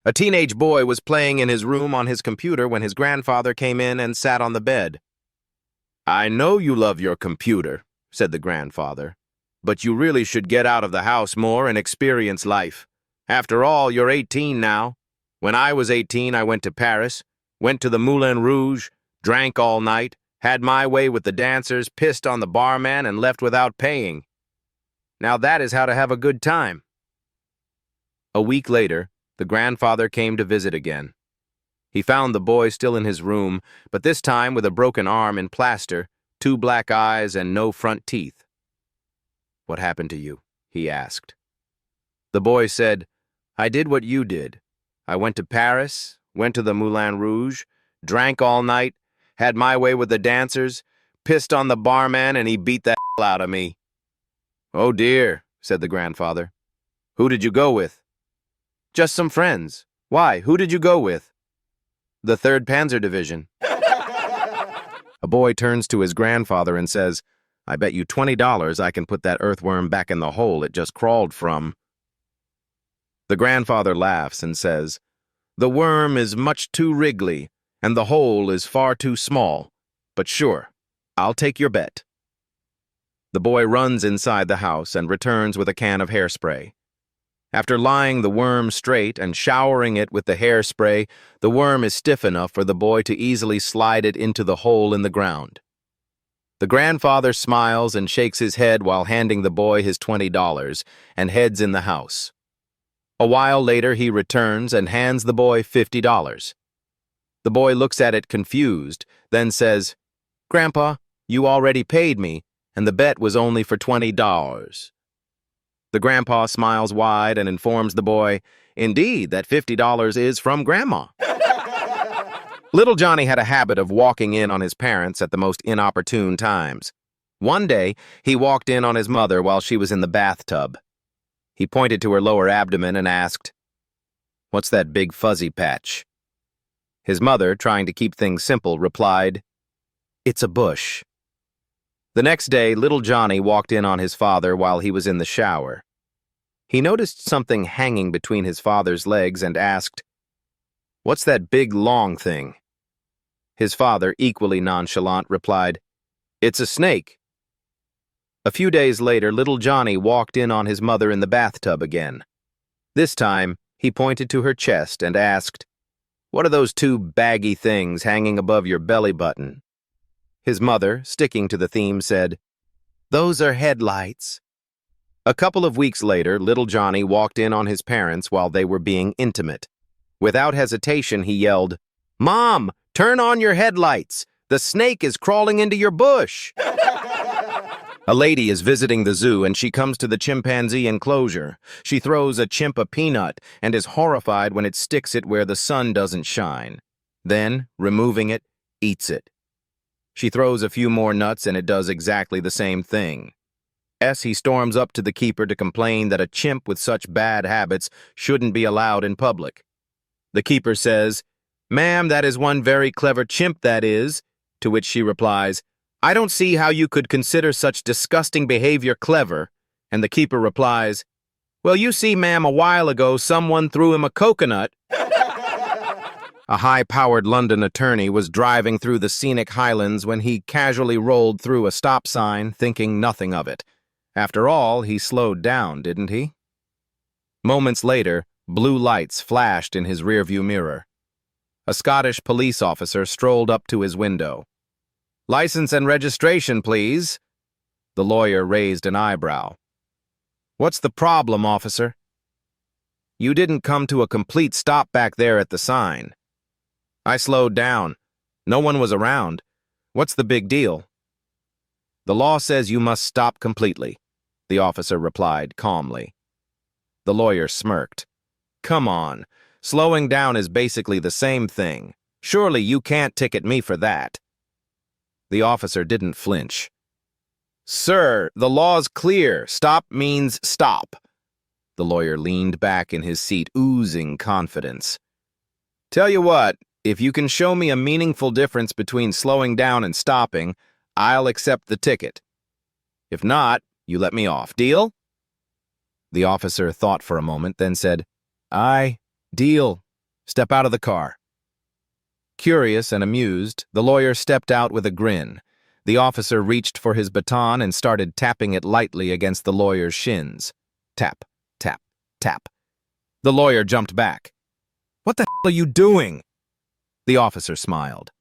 A teenage boy was playing in his room on his computer when his grandfather came in and sat on the bed. "I know you love your computer," said the grandfather, "but you really should get out of the house more and experience life. After all, you're 18 now. When I was 18, I went to Paris, went to the Moulin Rouge, drank all night, had my way with the dancers, pissed on the barman, and left without paying. Now that is how to have a good time." A week later, the grandfather came to visit again. He found the boy still in his room, but this time with a broken arm in plaster, 2 black eyes, and no front teeth. "What happened to you?" he asked. The boy said, "I did what you did. I went to Paris, went to the Moulin Rouge, drank all night, had my way with the dancers, pissed on the barman, and he beat the hell out of me." "Oh dear," said the grandfather. "Who did you go with?" "Just some friends." "Why, who did you go with?" "The 3rd Panzer Division." A boy turns to his grandfather and says, "I bet you $20 I can put that earthworm back in the hole it just crawled from." The grandfather laughs and says, "The worm is much too wriggly, and the hole is far too small. But sure, I'll take your bet." The boy runs inside the house and returns with a can of hairspray. After lying the worm straight and showering it with the hairspray, the worm is stiff enough for the boy to easily slide it into the hole in the ground. The grandfather smiles and shakes his head while handing the boy his $20 and heads in the house. A while later, he returns and hands the boy $50. The boy looks at it confused, then says, "Grandpa, you already paid me, and the bet was only for $20. The grandpa smiles wide and informs the boy, "Indeed, that $50 is from Grandma." Little Johnny had a habit of walking in on his parents at the most inopportune times. One day, he walked in on his mother while she was in the bathtub. He pointed to her lower abdomen and asked, "What's that big fuzzy patch?" His mother, trying to keep things simple, replied, "It's a bush." The next day, little Johnny walked in on his father while he was in the shower. He noticed something hanging between his father's legs and asked, "What's that big long thing?" His father, equally nonchalant, replied, "It's a snake." A few days later, little Johnny walked in on his mother in the bathtub again. This time, he pointed to her chest and asked, "What are those 2 baggy things hanging above your belly button?" His mother, sticking to the theme, said, "Those are headlights." A couple of weeks later, little Johnny walked in on his parents while they were being intimate. Without hesitation, he yelled, "Mom, turn on your headlights! The snake is crawling into your bush!" A lady is visiting the zoo and she comes to the chimpanzee enclosure. She throws a chimp a peanut and is horrified when it sticks it where the sun doesn't shine. Then, removing it, eats it. She throws a few more nuts and it does exactly the same thing. He storms up to the keeper to complain that a chimp with such bad habits shouldn't be allowed in public. The keeper says, "Ma'am, that is one very clever chimp, that is," to which she replies, "I don't see how you could consider such disgusting behavior clever," and the keeper replies, "Well, you see, ma'am, a while ago someone threw him a coconut." A high-powered London attorney was driving through the scenic highlands when he casually rolled through a stop sign, thinking nothing of it. After all, he slowed down, didn't he? Moments later, blue lights flashed in his rearview mirror. A Scottish police officer strolled up to his window. "License and registration, please." The lawyer raised an eyebrow. "What's the problem, officer?" "You didn't come to a complete stop back there at the sign." "I slowed down. No one was around. What's the big deal?" "The law says you must stop completely," the officer replied calmly. The lawyer smirked. "Come on. Slowing down is basically the same thing. Surely you can't ticket me for that." The officer didn't flinch. "Sir, the law's clear. Stop means stop." The lawyer leaned back in his seat, oozing confidence. "Tell you what, if you can show me a meaningful difference between slowing down and stopping, I'll accept the ticket. If not, you let me off. Deal?" The officer thought for a moment, then said, "Aye, deal." Step out of the car." Curious and amused, the lawyer stepped out with a grin. The officer reached for his baton and started tapping it lightly against the lawyer's shins. Tap, tap, tap. The lawyer jumped back. "What the hell are you doing?" The officer smiled.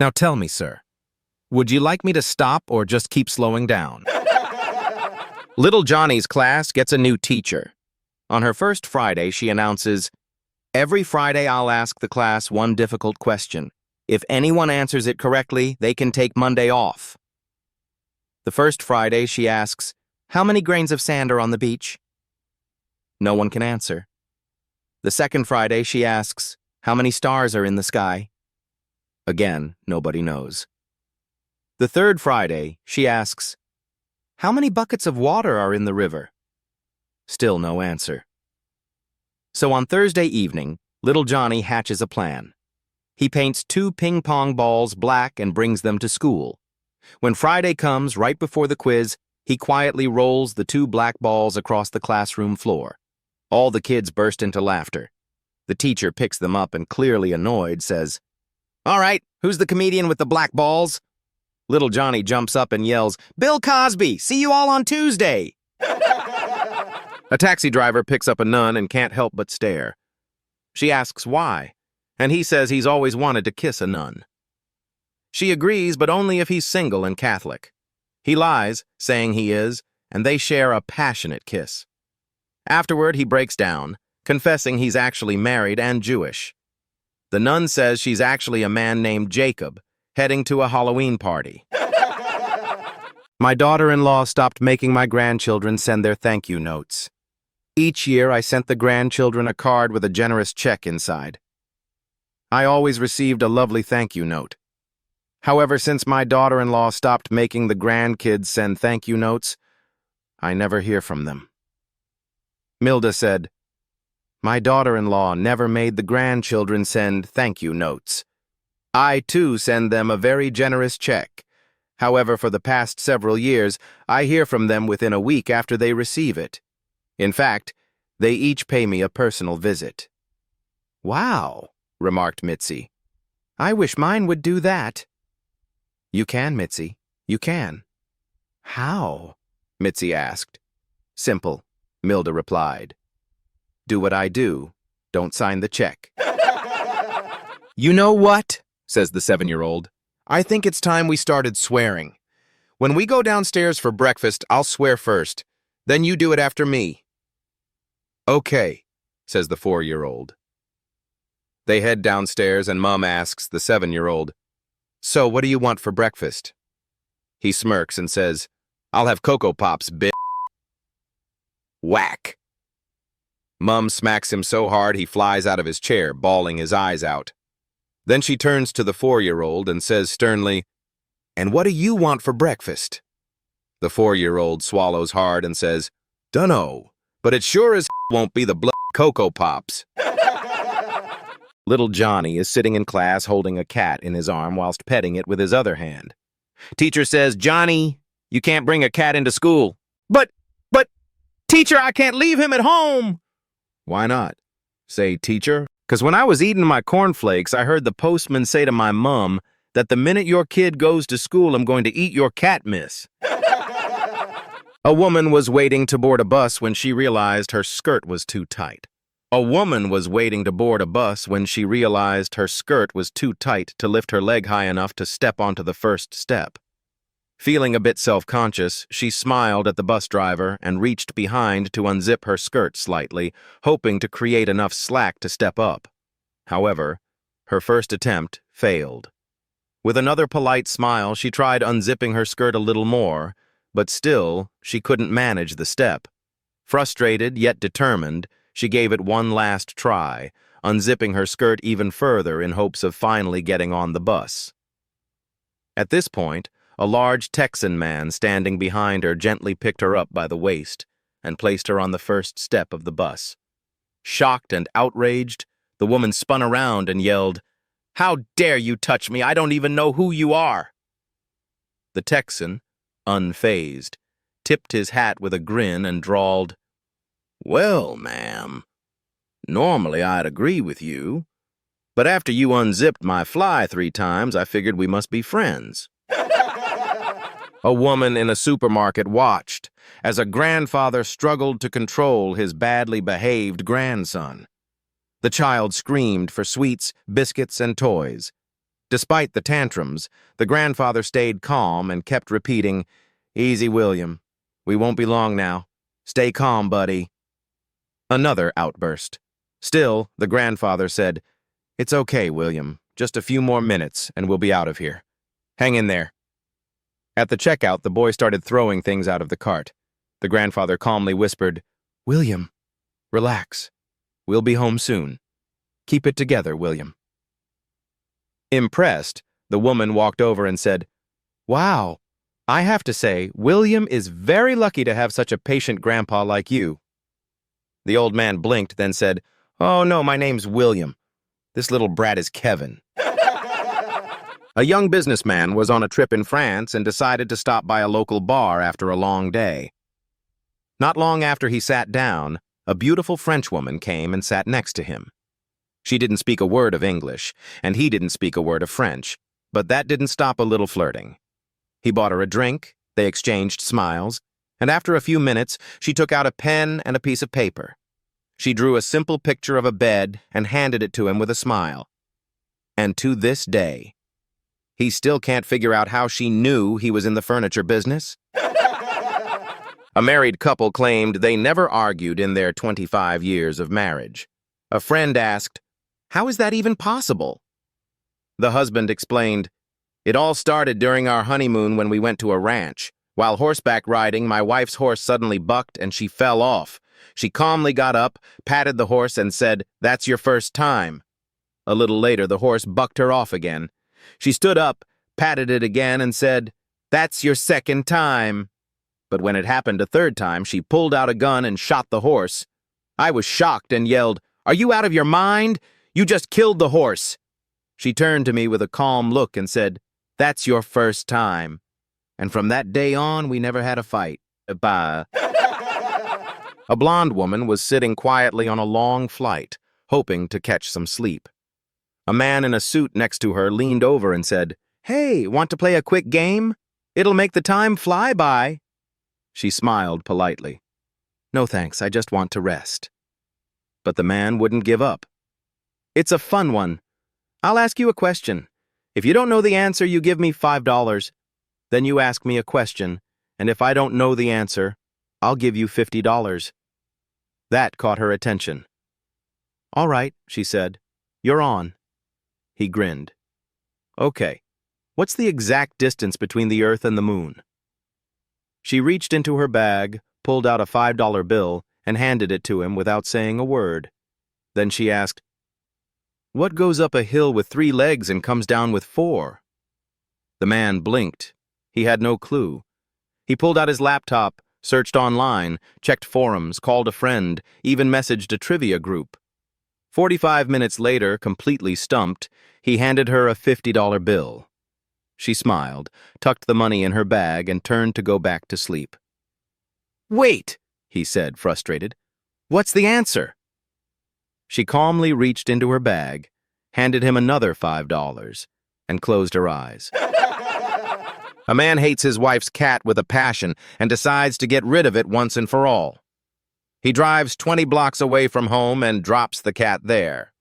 "Now tell me, sir, would you like me to stop or just keep slowing down?" Little Johnny's class gets a new teacher. On her first Friday, she announces, "Every Friday I'll ask the class one difficult question. If anyone answers it correctly, they can take Monday off." The first Friday, she asks, "How many grains of sand are on the beach?" No one can answer. The second Friday, she asks, "How many stars are in the sky?" Again, nobody knows. The third Friday, she asks, "How many buckets of water are in the river?" Still no answer. So on Thursday evening, little Johnny hatches a plan. He paints 2 ping-pong balls black and brings them to school. When Friday comes, right before the quiz, he quietly rolls the 2 black balls across the classroom floor. All the kids burst into laughter. The teacher picks them up and, clearly annoyed, says, "All right, who's the comedian with the black balls?" Little Johnny jumps up and yells, "Bill Cosby! See you all on Tuesday!" A taxi driver picks up a nun and can't help but stare. She asks why, and he says he's always wanted to kiss a nun. She agrees, but only if he's single and Catholic. He lies, saying he is, and they share a passionate kiss. Afterward, he breaks down, confessing he's actually married and Jewish. The nun says she's actually a man named Jacob, heading to a Halloween party. My daughter-in-law stopped making my grandchildren send their thank you notes. Each year, I sent the grandchildren a card with a generous check inside. I always received a lovely thank you note. However, since my daughter-in-law stopped making the grandkids send thank you notes, I never hear from them. Milda said, "My daughter-in-law never made the grandchildren send thank you notes. I, too, send them a very generous check. However, for the past several years, I hear from them within a week after they receive it. In fact, they each pay me a personal visit." "Wow," remarked Mitzi. "I wish mine would do that." "You can, Mitzi. You can." "How?" Mitzi asked. "Simple," Milda replied. "Do what I do. Don't sign the check." "You know what?" says the 7-year-old. "I think it's time we started swearing. When we go downstairs for breakfast, I'll swear first. Then you do it after me." "Okay," says the 4-year-old. They head downstairs and Mom asks the 7-year-old, "So, what do you want for breakfast?" He smirks and says, "I'll have Cocoa Pops, bitch." Whack! Mom smacks him so hard he flies out of his chair, bawling his eyes out. Then she turns to the 4-year-old and says sternly, "And what do you want for breakfast?" The 4-year-old swallows hard and says, "Dunno, but it sure as won't be the bloody Cocoa Pops." Little Johnny is sitting in class holding a cat in his arm whilst petting it with his other hand. Teacher says, "Johnny, you can't bring a cat into school." But, teacher, I can't leave him at home." "Why not?" "Say, teacher, 'cause when I was eating my cornflakes, I heard the postman say to my mum that the minute your kid goes to school, I'm going to eat your cat, miss." A woman was waiting to board a bus when she realized her skirt was too tight. A woman was waiting to board a bus when she realized her skirt was too tight to lift her leg high enough to step onto the first step. Feeling a bit self-conscious, she smiled at the bus driver and reached behind to unzip her skirt slightly, hoping to create enough slack to step up. However, her first attempt failed. With another polite smile, she tried unzipping her skirt a little more, but still, she couldn't manage the step. Frustrated yet determined, she gave it one last try, unzipping her skirt even further in hopes of finally getting on the bus. At this point, a large Texan man standing behind her gently picked her up by the waist and placed her on the first step of the bus. Shocked and outraged, the woman spun around and yelled, "How dare you touch me? I don't even know who you are." The Texan, unfazed, tipped his hat with a grin and drawled, "Well, ma'am, Normally I'd agree with you, but after you unzipped my fly 3 times, I figured we must be friends. A woman in a supermarket watched as a grandfather struggled to control his badly behaved grandson. The child screamed for sweets, biscuits, and toys. Despite the tantrums, the grandfather stayed calm and kept repeating, "Easy, William. We won't be long now. Stay calm, buddy." Another outburst. Still, the grandfather said, "It's okay, William. Just a few more minutes and we'll be out of here. Hang in there." At the checkout, the boy started throwing things out of the cart. The grandfather calmly whispered, "William, relax. We'll be home soon. Keep it together, William." Impressed, the woman walked over and said, "Wow, I have to say, William is very lucky to have such a patient grandpa like you." The old man blinked, then said, "Oh, no, my name's William. This little brat is Kevin." A young businessman was on a trip in France and decided to stop by a local bar after a long day. Not long after he sat down, a beautiful Frenchwoman came and sat next to him. She didn't speak a word of English, and he didn't speak a word of French, but that didn't stop a little flirting. He bought her a drink, they exchanged smiles, and after a few minutes, she took out a pen and a piece of paper. She drew a simple picture of a bed and handed it to him with a smile. And to this day, he still can't figure out how she knew he was in the furniture business. A married couple claimed they never argued in their 25 years of marriage. A friend asked, "How is that even possible?" The husband explained, "It all started during our honeymoon when we went to a ranch. While horseback riding, my wife's horse suddenly bucked and she fell off. She calmly got up, patted the horse, and said, 'That's your first time.' A little later, the horse bucked her off again. She stood up, patted it again, and said, 'That's your second time.' But when it happened a third time, she pulled out a gun and shot the horse. I was shocked and yelled, 'Are you out of your mind? You just killed the horse.' She turned to me with a calm look and said, 'That's your first time.' And from that day on, we never had a fight. Bye." A blonde woman was sitting quietly on a long flight, hoping to catch some sleep. A man in a suit next to her leaned over and said, "Hey, want to play a quick game? It'll make the time fly by." She smiled politely. "No thanks, I just want to rest." But the man wouldn't give up. "It's a fun one. I'll ask you a question. If you don't know the answer, you give me $5. Then you ask me a question, and if I don't know the answer, I'll give you $50. That caught her attention. "All right," she said. "You're on." He grinned. "Okay, what's the exact distance between the Earth and the Moon?" She reached into her bag, pulled out a $5 bill, and handed it to him without saying a word. Then she asked, "What goes up a hill with 3 legs and comes down with 4? The man blinked. He had no clue. He pulled out his laptop, searched online, checked forums, called a friend, even messaged a trivia group. 45 minutes later, completely stumped, he handed her a $50 bill. She smiled, tucked the money in her bag, and turned to go back to sleep. "Wait," he said, frustrated. "What's the answer?" She calmly reached into her bag, handed him another $5, and closed her eyes. A man hates his wife's cat with a passion and decides to get rid of it once and for all. He drives 20 blocks away from home and drops the cat there.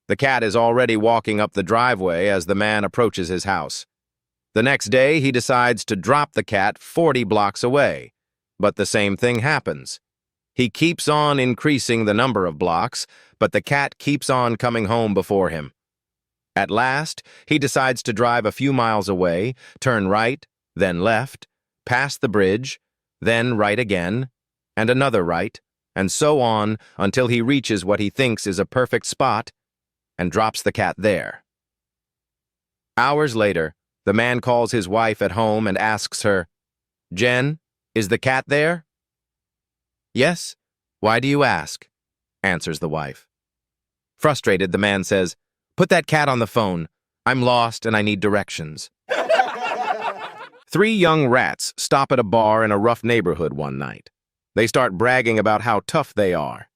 The cat is already walking up the driveway as the man approaches his house. The next day, he decides to drop the cat 40 blocks away, but the same thing happens. He keeps on increasing the number of blocks, but the cat keeps on coming home before him. At last, he decides to drive a few miles away, turn right, then left, pass the bridge, then right again, and another right, and so on until he reaches what he thinks is a perfect spot and drops the cat there. Hours later, the man calls his wife at home and asks her, "Jen, is the cat there?" "Yes. Why do you ask?" answers the wife. Frustrated, the man says, "Put that cat on the phone. I'm lost and I need directions." 3 young rats stop at a bar in a rough neighborhood one night. They start bragging about how tough they are.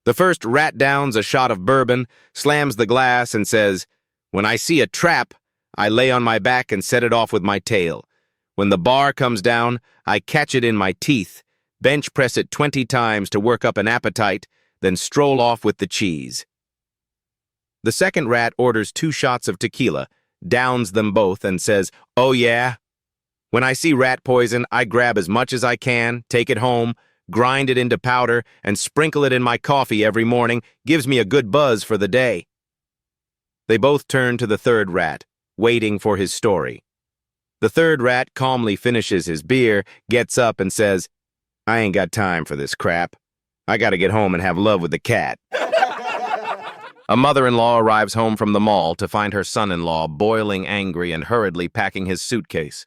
The first rat downs a shot of bourbon, slams the glass, and says, "When I see a trap, I lay on my back and set it off with my tail. When the bar comes down, I catch it in my teeth, bench press it 20 times to work up an appetite, then stroll off with the cheese." The second rat orders 2 shots of tequila, downs them both, and says, "Oh yeah? When I see rat poison, I grab as much as I can, take it home, grind it into powder, and sprinkle it in my coffee every morning. Gives me a good buzz for the day." They both turn to the third rat, waiting for his story. The third rat calmly finishes his beer, gets up, and says, "I ain't got time for this crap. I gotta get home and have love with the cat." A mother-in-law arrives home from the mall to find her son-in-law boiling angry and hurriedly packing his suitcase.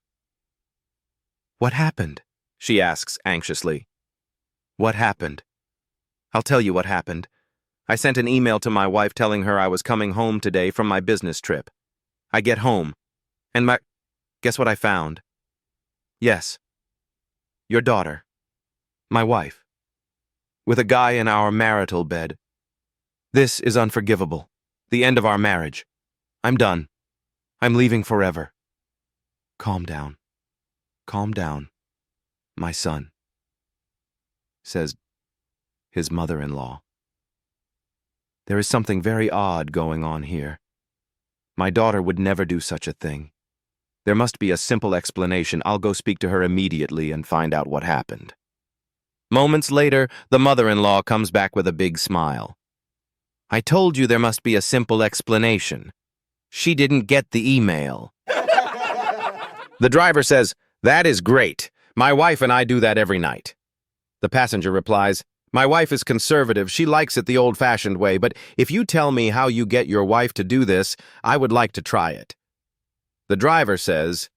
"What happened?" she asks anxiously. "What happened? I'll tell you what happened. I sent an email to my wife telling her I was coming home today from my business trip. I get home, and guess what I found? Yes, your daughter, my wife, with a guy in our marital bed. This is unforgivable. The end of our marriage. I'm done. I'm leaving forever. Calm down. Calm down, my son," says his mother-in-law. "There is something very odd going on here. My daughter would never do such a thing. There must be a simple explanation. I'll go speak to her immediately and find out what happened." Moments later, the mother-in-law comes back with a big smile. "I told you there must be a simple explanation. She didn't get the email." The driver says, "That is great. My wife and I do that every night." The passenger replies, "My wife is conservative. She likes it the old-fashioned way, but if you tell me how you get your wife to do this, I would like to try it." The driver says,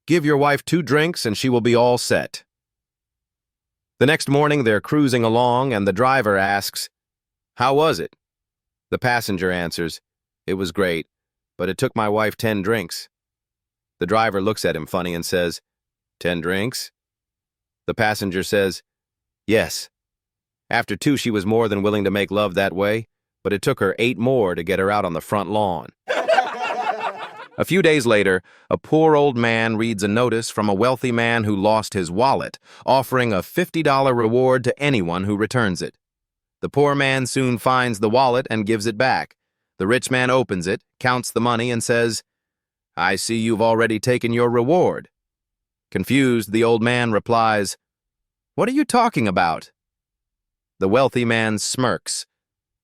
"Give your wife 2 drinks and she will be all set." The next morning they're cruising along and the driver asks, "How was it?" The passenger answers, "It was great, but it took my wife 10 drinks." The driver looks at him funny and says, "10 drinks?" The passenger says, "Yes. After 2, she was more than willing to make love that way, but it took her 8 more to get her out on the front lawn." A few days later, a poor old man reads a notice from a wealthy man who lost his wallet, offering a $50 reward to anyone who returns it. The poor man soon finds the wallet and gives it back. The rich man opens it, counts the money, and says, "I see you've already taken your reward." Confused, the old man replies, "What are you talking about?" The wealthy man smirks.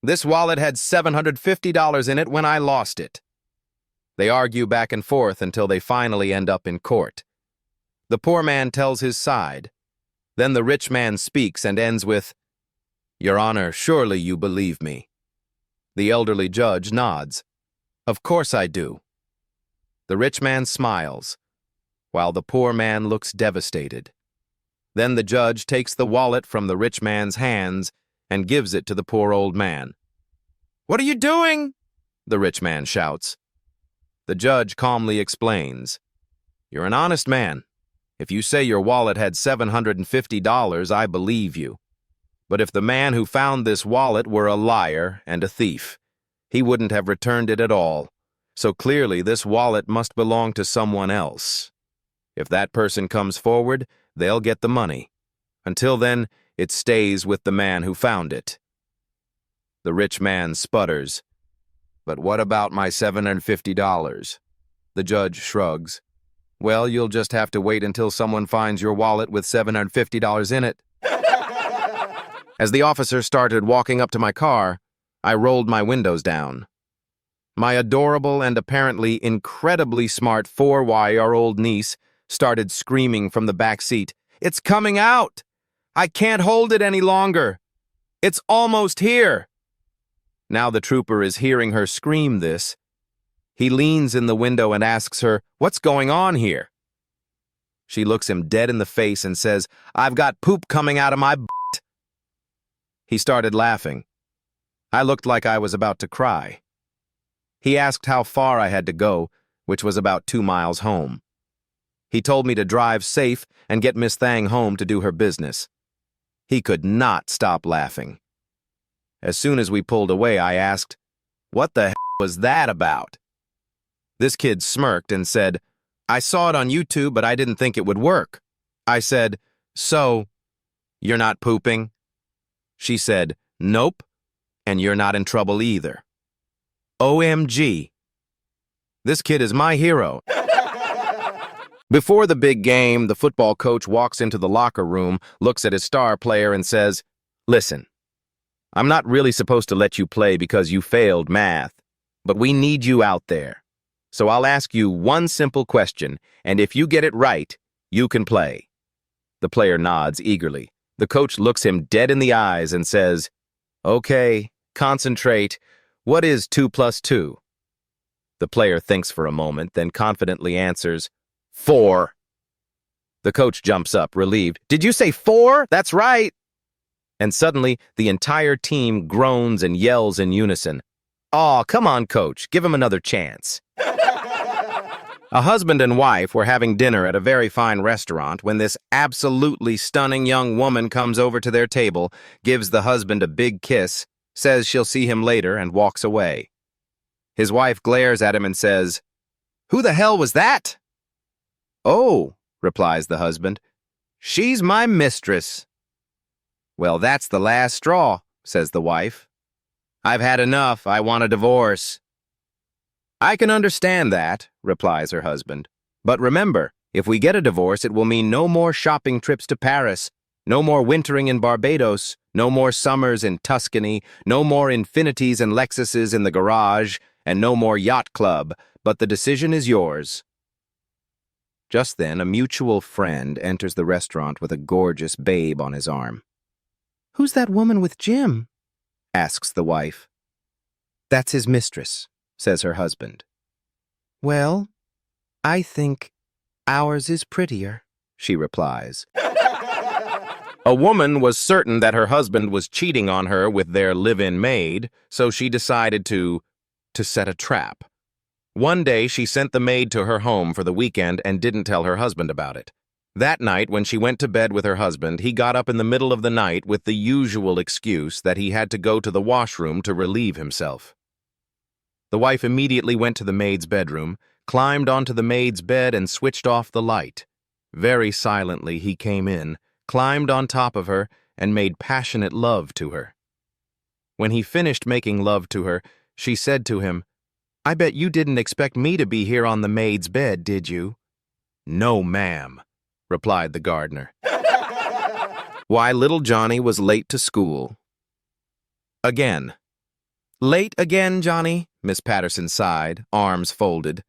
"This wallet had $750 in it when I lost it." They argue back and forth until they finally end up in court. The poor man tells his side. Then the rich man speaks and ends with, "Your Honor, surely you believe me." The elderly judge nods. "Of course I do." The rich man smiles, while the poor man looks devastated. Then the judge takes the wallet from the rich man's hands and gives it to the poor old man. "What are you doing?" the rich man shouts. The judge calmly explains, "You're an honest man. If you say your wallet had $750, I believe you. But if the man who found this wallet were a liar and a thief, he wouldn't have returned it at all. So clearly this wallet must belong to someone else. If that person comes forward, they'll get the money. Until then, it stays with the man who found it." The rich man sputters, "But what about my $750? The judge shrugs. "Well, you'll just have to wait until someone finds your wallet with $750 in it." As the officer started walking up to my car, I rolled my windows down. My adorable and apparently incredibly smart 4-year-old niece started screaming from the back seat, "It's coming out! I can't hold it any longer! It's almost here!" Now the trooper is hearing her scream this. He leans in the window and asks her, "What's going on here?" She looks him dead in the face and says, "I've got poop coming out of my butt." He started laughing. I looked like I was about to cry. He asked how far I had to go, which was about 2 miles home. He told me to drive safe and get Miss Thang home to do her business. He could not stop laughing. As soon as we pulled away, I asked, "What the hell was that about?" This kid smirked and said, "I saw it on YouTube, but I didn't think it would work." I said, "So, you're not pooping?" She said, "Nope, and you're not in trouble either." OMG. This kid is my hero. Before the big game, the football coach walks into the locker room, looks at his star player, and says, "Listen, I'm not really supposed to let you play because you failed math, but we need you out there. So I'll ask you one simple question, and if you get it right, you can play." The player nods eagerly. The coach looks him dead in the eyes and says, "Okay, concentrate. What is 2 plus 2? The player thinks for a moment, then confidently answers, 4. The coach jumps up, relieved. "Did you say 4? That's right." And suddenly, the entire team groans and yells in unison. "Aw, come on, coach. Give him another chance." A husband and wife were having dinner at a very fine restaurant when this absolutely stunning young woman comes over to their table, gives the husband a big kiss, says she'll see him later, and walks away. His wife glares at him and says, "Who the hell was that?" "Oh," replies the husband, "she's my mistress." "Well, that's the last straw," says the wife. "I've had enough. I want a divorce." "I can understand that," replies her husband. "But remember, if we get a divorce, it will mean no more shopping trips to Paris, no more wintering in Barbados, no more summers in Tuscany, no more Infinities and Lexuses in the garage, and no more yacht club, but the decision is yours." Just then, a mutual friend enters the restaurant with a gorgeous babe on his arm. "Who's that woman with Jim?" asks the wife. "That's his mistress," says her husband. "Well, I think ours is prettier," she replies. A woman was certain that her husband was cheating on her with their live-in maid, so she decided to set a trap. One day, she sent the maid to her home for the weekend and didn't tell her husband about it. That night, when she went to bed with her husband, he got up in the middle of the night with the usual excuse that he had to go to the washroom to relieve himself. The wife immediately went to the maid's bedroom, climbed onto the maid's bed, and switched off the light. Very silently, he came in, climbed on top of her, and made passionate love to her. When he finished making love to her, she said to him, "I bet you didn't expect me to be here on the maid's bed, did you?" "No, ma'am," replied the gardener. Why little Johnny was late to school. Again. "Late again, Johnny?" Miss Patterson sighed, arms folded.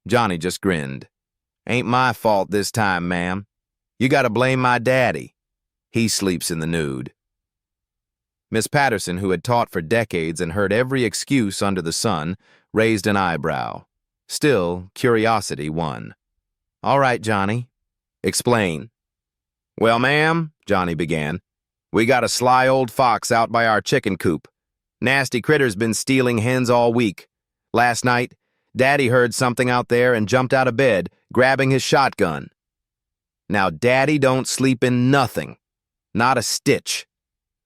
Johnny just grinned. "Ain't my fault this time, ma'am. You gotta blame my daddy. He sleeps in the nude." Miss Patterson, who had taught for decades and heard every excuse under the sun, raised an eyebrow. Still, curiosity won. "All right, Johnny. Explain." "Well, ma'am," Johnny began, "we got a sly old fox out by our chicken coop. Nasty critter's been stealing hens all week. Last night, Daddy heard something out there and jumped out of bed, grabbing his shotgun. Now, Daddy don't sleep in nothing. Not a stitch.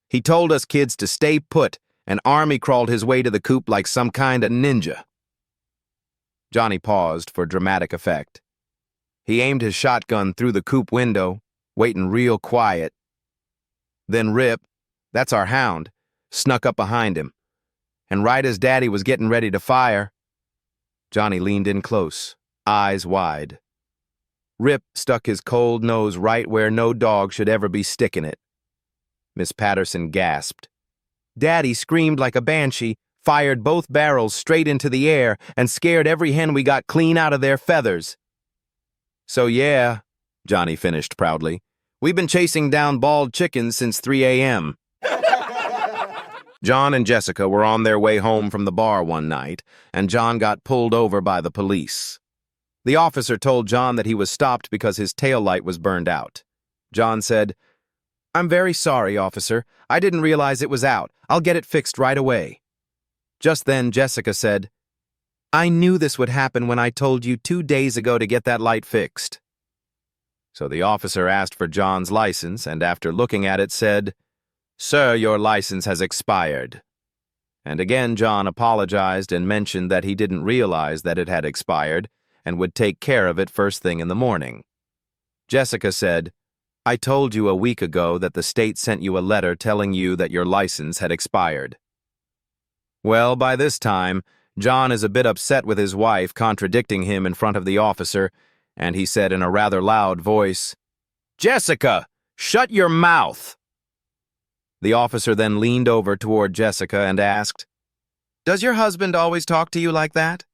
He told us kids to stay put and army crawled his way to the coop like some kind of ninja." Johnny paused for dramatic effect. He aimed his shotgun through the coop window, waiting real quiet. Then Rip, that's our hound, snuck up behind him. And right as Daddy was getting ready to fire, Johnny leaned in close, eyes wide. Rip stuck his cold nose right where no dog should ever be sticking it. Miss Patterson gasped. Daddy screamed like a banshee, fired both barrels straight into the air, and scared every hen we got clean out of their feathers. "So yeah," Johnny finished proudly, "we've been chasing down bald chickens since 3 a.m. John and Jessica were on their way home from the bar one night, and John got pulled over by the police. The officer told John that he was stopped because his taillight was burned out. John said, "I'm very sorry, officer. I didn't realize it was out. I'll get it fixed right away." Just then, Jessica said, "I knew this would happen when I told you 2 days ago to get that light fixed." So the officer asked for John's license and after looking at it said, "Sir, your license has expired." and again John apologized and mentioned that he didn't realize that it had expired and would take care of it first thing in the morning. Jessica said, "I told you a week ago that the state sent you a letter telling you that your license had expired." Well, by this time, John is a bit upset with his wife contradicting him in front of the officer, and he said in a rather loud voice, "Jessica, shut your mouth!" The officer then leaned over toward Jessica and asked, "Does your husband always talk to you like that?"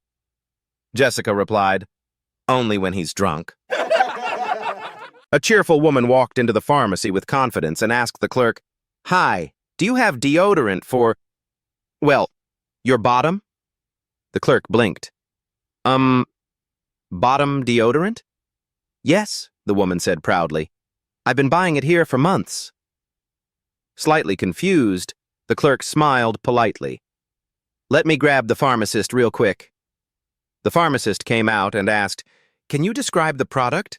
Jessica replied, "Only when he's drunk." A cheerful woman walked into the pharmacy with confidence and asked the clerk, "Hi, do you have deodorant for, well, your bottom?" The clerk blinked. Bottom deodorant?" "Yes," the woman said proudly. "I've been buying it here for months." Slightly confused, the clerk smiled politely. "Let me grab the pharmacist real quick." The pharmacist came out and asked, "Can you describe the product?"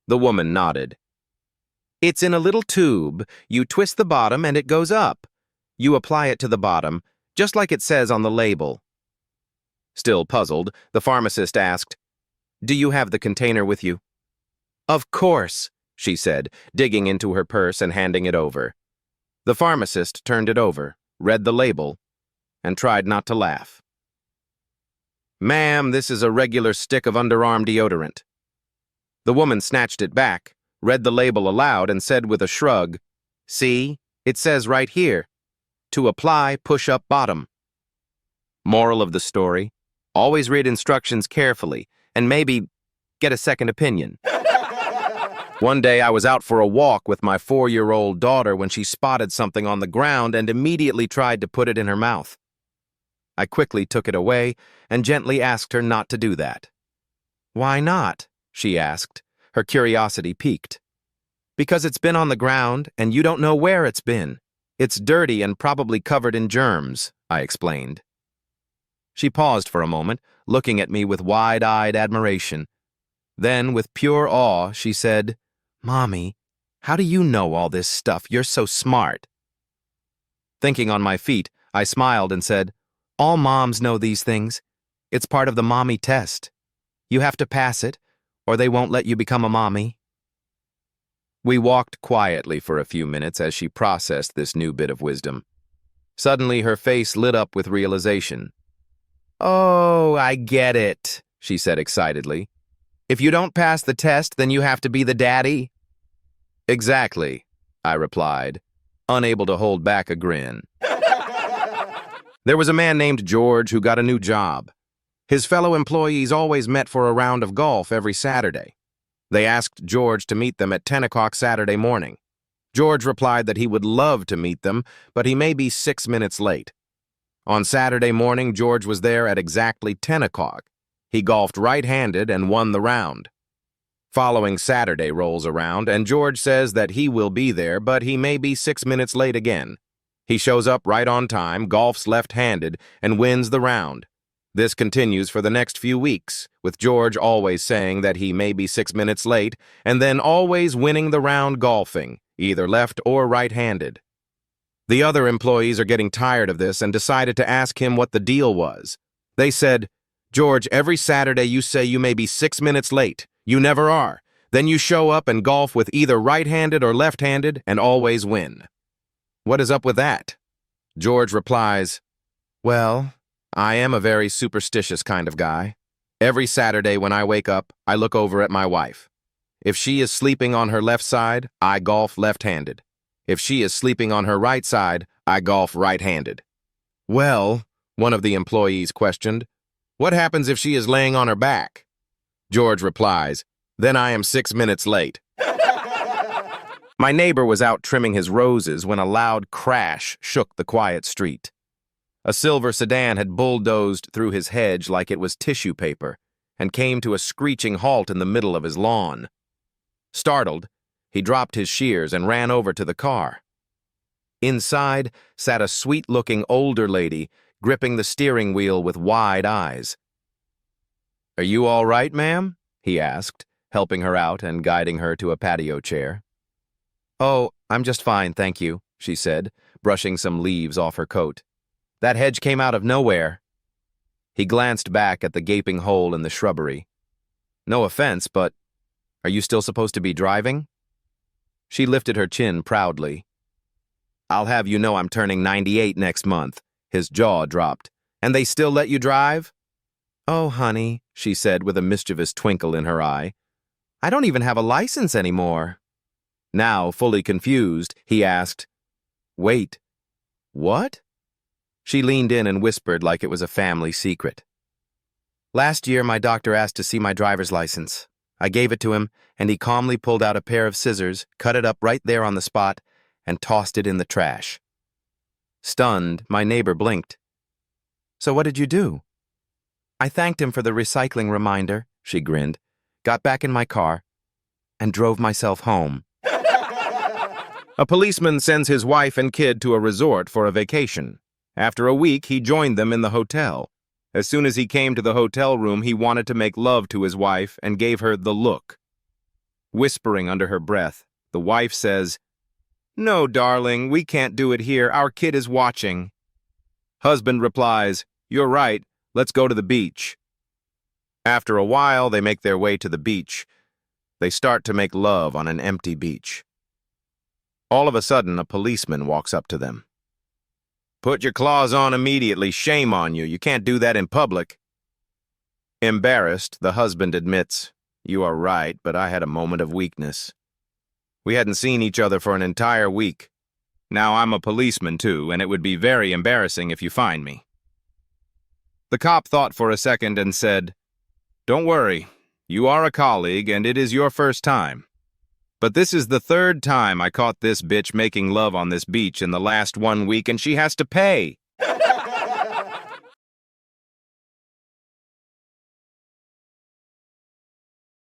The woman nodded. "It's in a little tube. You twist the bottom and it goes up. You apply it to the bottom, just like it says on the label." Still puzzled, the pharmacist asked, "Do you have the container with you?" "Of course," she said, digging into her purse and handing it over. The pharmacist turned it over, read the label, and tried not to laugh. "Ma'am, this is a regular stick of underarm deodorant." The woman snatched it back, read the label aloud, and said with a shrug, "See, it says right here, to apply, push up bottom." Moral of the story, always read instructions carefully, and maybe get a second opinion. One day I was out for a walk with my 4-year-old daughter when she spotted something on the ground and immediately tried to put it in her mouth. I quickly took it away and gently asked her not to do that. "Why not?" she asked, her curiosity piqued. "Because it's been on the ground and you don't know where it's been. It's dirty and probably covered in germs," I explained. She paused for a moment, looking at me with wide-eyed admiration. Then, with pure awe, she said, "Mommy, how do you know all this stuff? You're so smart." Thinking on my feet, I smiled and said, "All moms know these things. It's part of the mommy test. You have to pass it, or they won't let you become a mommy." We walked quietly for a few minutes as she processed this new bit of wisdom. Suddenly, her face lit up with realization. "Oh, I get it," she said excitedly. "If you don't pass the test, then you have to be the daddy?" "Exactly," I replied, unable to hold back a grin. There was a man named George who got a new job. His fellow employees always met for a round of golf every Saturday. They asked George to meet them at 10 o'clock Saturday morning. George replied that he would love to meet them, but he may be 6 minutes late. On Saturday morning, George was there at exactly 10 o'clock. He golfed right-handed and won the round. Following Saturday rolls around, and George says that he will be there, but he may be 6 minutes late again. He shows up right on time, golfs left-handed, and wins the round. This continues for the next few weeks, with George always saying that he may be 6 minutes late, and then always winning the round golfing, either left or right-handed. The other employees are getting tired of this and decided to ask him what the deal was. They said, "George, every Saturday you say you may be 6 minutes late. You never are. Then you show up and golf with either right-handed or left-handed and always win. What is up with that?" George replies, "Well, I am a very superstitious kind of guy. Every Saturday when I wake up, I look over at my wife. If she is sleeping on her left side, I golf left-handed. If she is sleeping on her right side, I golf right-handed." "Well," one of the employees questioned, "what happens if she is laying on her back?" George replies, "Then I am 6 minutes late." My neighbor was out trimming his roses when a loud crash shook the quiet street. A silver sedan had bulldozed through his hedge like it was tissue paper and came to a screeching halt in the middle of his lawn. Startled, he dropped his shears and ran over to the car. Inside sat a sweet-looking older lady, gripping the steering wheel with wide eyes. "Are you all right, ma'am?" he asked, helping her out and guiding her to a patio chair. "Oh, I'm just fine, thank you," she said, brushing some leaves off her coat. That hedge came out of nowhere. He glanced back at the gaping hole in the shrubbery. No offense, but are you still supposed to be driving? She lifted her chin proudly. I'll have you know I'm turning 98 next month. His jaw dropped. And they still let you drive? Oh, honey, she said with a mischievous twinkle in her eye. I don't even have a license anymore. Now, fully confused, he asked, Wait, what? She leaned in and whispered like it was a family secret. Last year, my doctor asked to see my driver's license. I gave it to him, and he calmly pulled out a pair of scissors, cut it up right there on the spot, and tossed it in the trash. Stunned, my neighbor blinked. So what did you do? I thanked him for the recycling reminder, she grinned, got back in my car, and drove myself home. A policeman sends his wife and kid to a resort for a vacation. After a week, he joined them in the hotel. As soon as he came to the hotel room, he wanted to make love to his wife and gave her the look. Whispering under her breath, the wife says, No, darling, we can't do it here. Our kid is watching. Husband replies, You're right. Let's go to the beach. After a while, they make their way to the beach. They start to make love on an empty beach. All of a sudden, a policeman walks up to them. Put your claws on immediately. Shame on you. You can't do that in public. Embarrassed, the husband admits, You are right, but I had a moment of weakness. We hadn't seen each other for an entire week. Now I'm a policeman too, and it would be very embarrassing if you find me. The cop thought for a second and said, Don't worry. You are a colleague, and it is your first time. But this is the third time I caught this bitch making love on this beach in the last 1 week, and she has to pay.